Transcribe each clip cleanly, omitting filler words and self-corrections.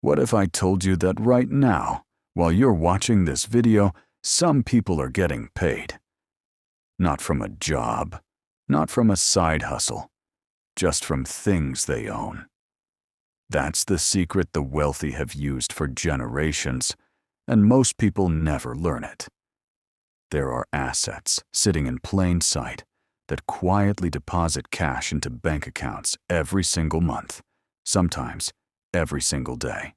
What if I told you that right now, while you're watching this video, some people are getting paid? Not from a job, not from a side hustle, just from things they own. That's the secret the wealthy have used for generations, and most people never learn it. There are assets sitting in plain sight that quietly deposit cash into bank accounts every single month, sometimes every single day.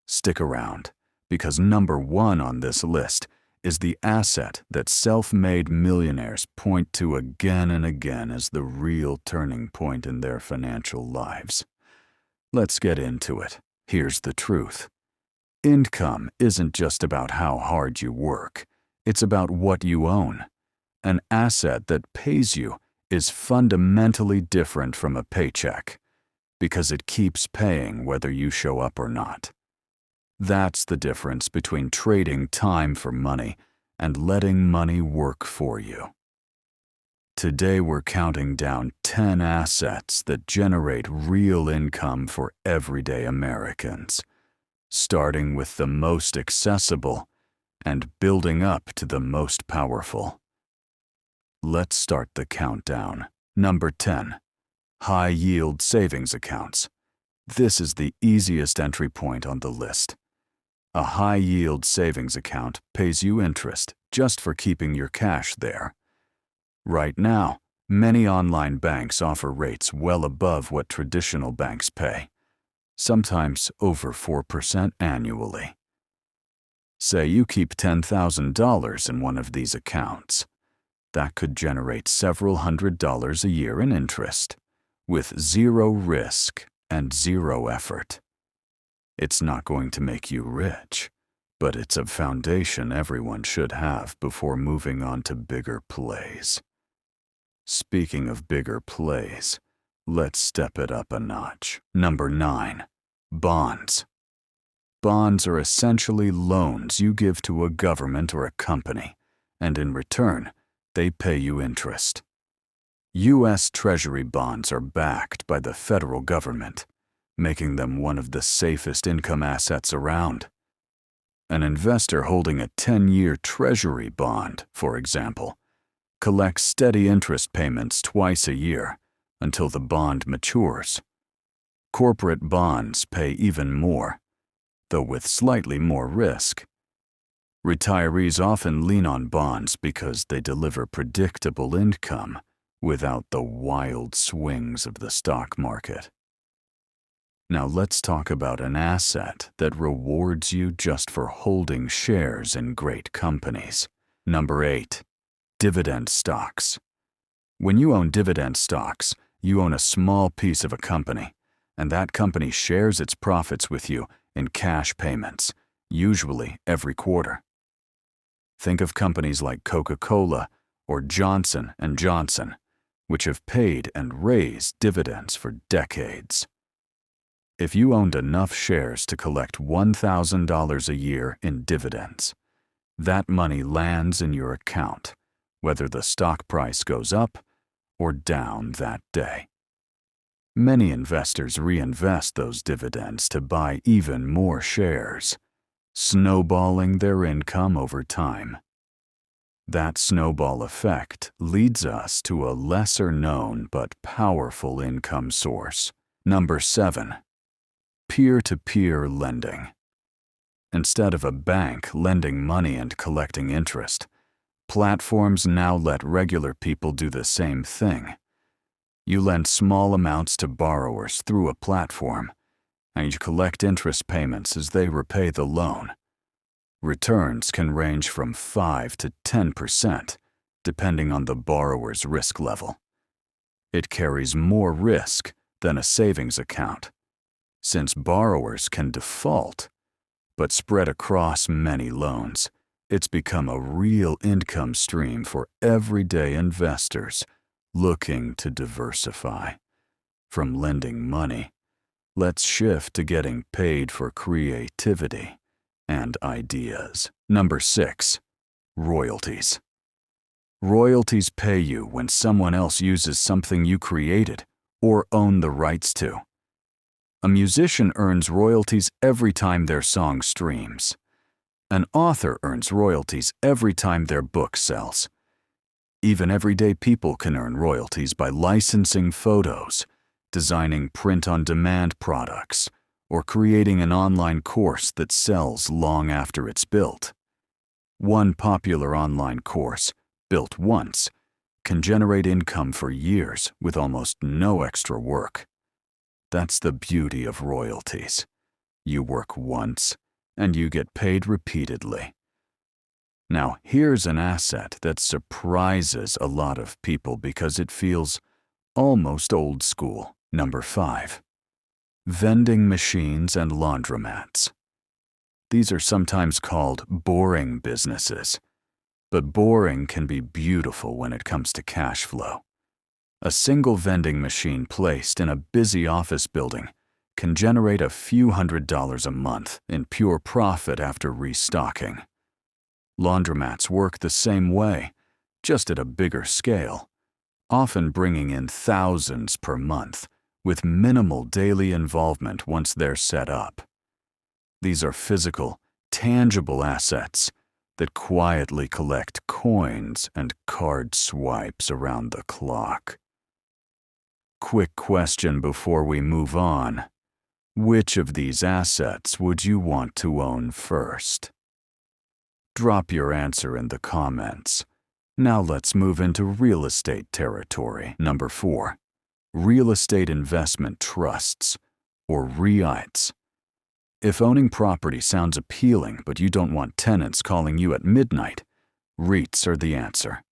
Stick around, because number one on this list is the asset that self-made millionaires point to again and again as the real turning point in their financial lives. Let's get into it. Here's the truth. Income isn't just about how hard you work. It's about what you own. An asset that pays you is fundamentally different from a paycheck, because it keeps paying whether you show up or not. That's the difference between trading time for money and letting money work for you. Today we're counting down 10 assets that generate real income for everyday Americans, starting with the most accessible and building up to the most powerful. Let's start the countdown. Number 10. High-yield savings accounts. This is the easiest entry point on the list. A high-yield savings account pays you interest just for keeping your cash there. Right now, many online banks offer rates well above what traditional banks pay, sometimes over 4% annually. Say you keep $10,000 in one of these accounts. That could generate several $100s a year in interest, with zero risk and zero effort. It's not going to make you rich, but it's a foundation everyone should have before moving on to bigger plays. Speaking of bigger plays, let's step it up a notch. Number 9. Bonds. Bonds are essentially loans you give to a government or a company, and in return, they pay you interest. U.S. Treasury bonds are backed by the federal government, making them one of the safest income assets around. An investor holding a 10-year Treasury bond, for example, collects steady interest payments twice a year until the bond matures. Corporate bonds pay even more, though with slightly more risk. Retirees often lean on bonds because they deliver predictable income without the wild swings of the stock market. Now let's talk about an asset that rewards you just for holding shares in great companies. Number 8. Dividend stocks. When you own dividend stocks, you own a small piece of a company, and that company shares its profits with you in cash payments, usually every quarter. Think of companies like Coca-Cola or Johnson & Johnson, which have paid and raised dividends for decades. If you owned enough shares to collect $1,000 a year in dividends, that money lands in your account, whether the stock price goes up or down that day. Many investors reinvest those dividends to buy even more shares, snowballing their income over time. That snowball effect leads us to a lesser-known but powerful income source. Number 7. Peer-to-peer lending. Instead of a bank lending money and collecting interest, platforms now let regular people do the same thing. You lend small amounts to borrowers through a platform, and you collect interest payments as they repay the loan. Returns can range from 5 to 10%, depending on the borrower's risk level. It carries more risk than a savings account, since borrowers can default, but spread across many loans. It's become a real income stream for everyday investors looking to diversify. From lending money, let's shift to getting paid for creativity and ideas. Number 6. Royalties. Royalties pay you when someone else uses something you created or own the rights to. A musician earns royalties every time their song streams. An author earns royalties every time their book sells. Even everyday people can earn royalties by licensing photos, designing print-on-demand products, or creating an online course that sells long after it's built. One popular online course, built once, can generate income for years with almost no extra work. That's the beauty of royalties. You work once, and you get paid repeatedly. Now, here's an asset that surprises a lot of people because it feels almost old school. Number 5. Vending machines and laundromats. These are sometimes called boring businesses, but boring can be beautiful when it comes to cash flow. A single vending machine placed in a busy office building can generate a few $100s a month in pure profit after restocking. Laundromats work the same way, just at a bigger scale, often bringing in thousands per month, with minimal daily involvement once they're set up. These are physical, tangible assets that quietly collect coins and card swipes around the clock. Quick question before we move on. Which of these assets would you want to own first? Drop your answer in the comments. Now let's move into real estate territory. Number 4. Real estate investment trusts, or REITs. If owning property sounds appealing but you don't want tenants calling you at midnight, REITs are the answer.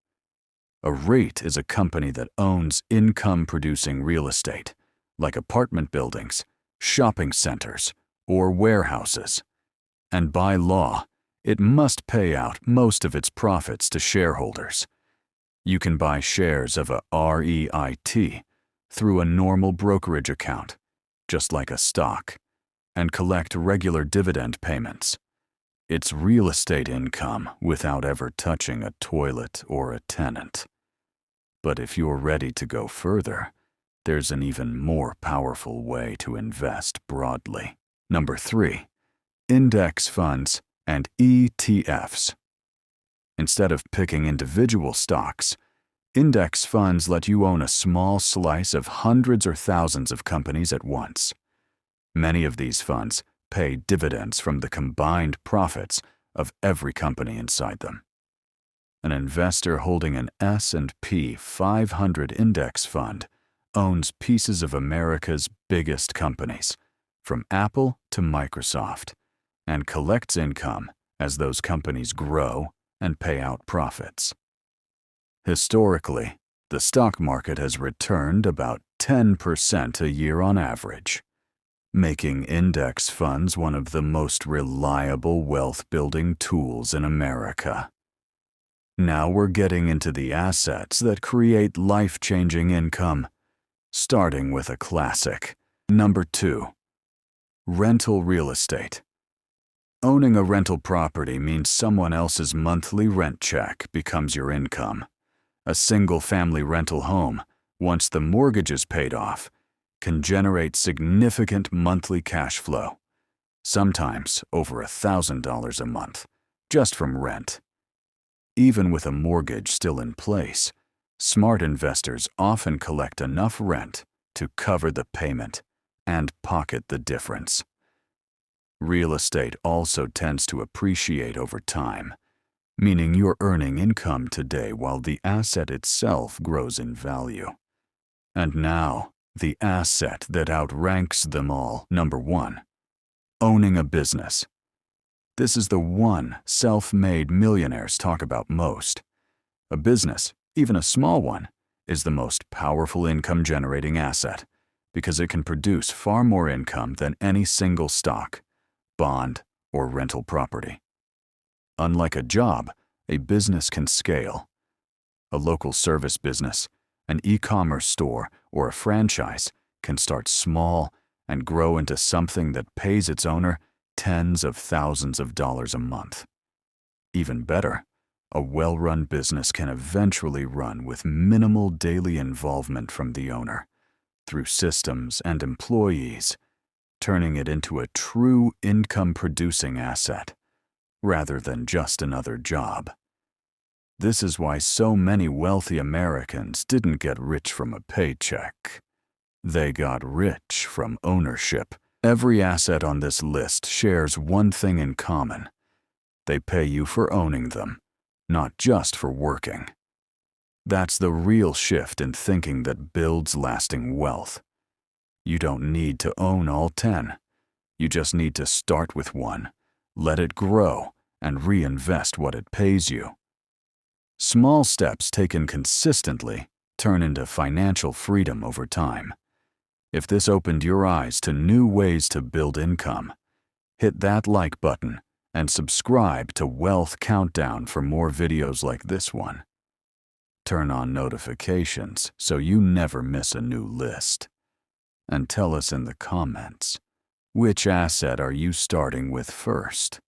A REIT is a company that owns income-producing real estate, like apartment buildings, shopping centers, or warehouses. And by law, it must pay out most of its profits to shareholders. You can buy shares of a REIT through a normal brokerage account, just like a stock, and collect regular dividend payments. It's real estate income without ever touching a toilet or a tenant. But if you're ready to go further, there's an even more powerful way to invest broadly. Number 3. Index funds and ETFs. Instead of picking individual stocks, index funds let you own a small slice of hundreds or thousands of companies at once. Many of these funds pay dividends from the combined profits of every company inside them. An investor holding an S&P 500 index fund owns pieces of America's biggest companies, from Apple to Microsoft, and collects income as those companies grow and pay out profits. Historically, the stock market has returned about 10% a year on average, making index funds one of the most reliable wealth-building tools in America. Now we're getting into the assets that create life-changing income, starting with a classic. Number 2. Rental real estate. Owning a rental property means someone else's monthly rent check becomes your income. A single-family rental home, once the mortgage is paid off, can generate significant monthly cash flow, sometimes over $1,000 a month, just from rent. Even with a mortgage still in place, smart investors often collect enough rent to cover the payment and pocket the difference. Real estate also tends to appreciate over time, meaning you're earning income today while the asset itself grows in value. And now, the asset that outranks them all. Number 1. Owning a business. This is the one self-made millionaires talk about most. A business, even a small one, is the most powerful income-generating asset because it can produce far more income than any single stock, bond, or rental property. Unlike a job, a business can scale. A local service business, an e-commerce store, or a franchise can start small and grow into something that pays its owner tens of thousands of dollars a month. Even better, a well-run business can eventually run with minimal daily involvement from the owner, through systems and employees, turning it into a true income-producing asset, rather than just another job. This is why so many wealthy Americans didn't get rich from a paycheck. They got rich from ownership. Every asset on this list shares one thing in common. They pay you for owning them, not just for working. That's the real shift in thinking that builds lasting wealth. You don't need to own all 10. You just need to start with one, let it grow, and reinvest what it pays you. Small steps taken consistently turn into financial freedom over time. If this opened your eyes to new ways to build income, hit that like button and subscribe to Wealth Countdown for more videos like this one. Turn on notifications so you never miss a new list. And tell us in the comments, which asset are you starting with first?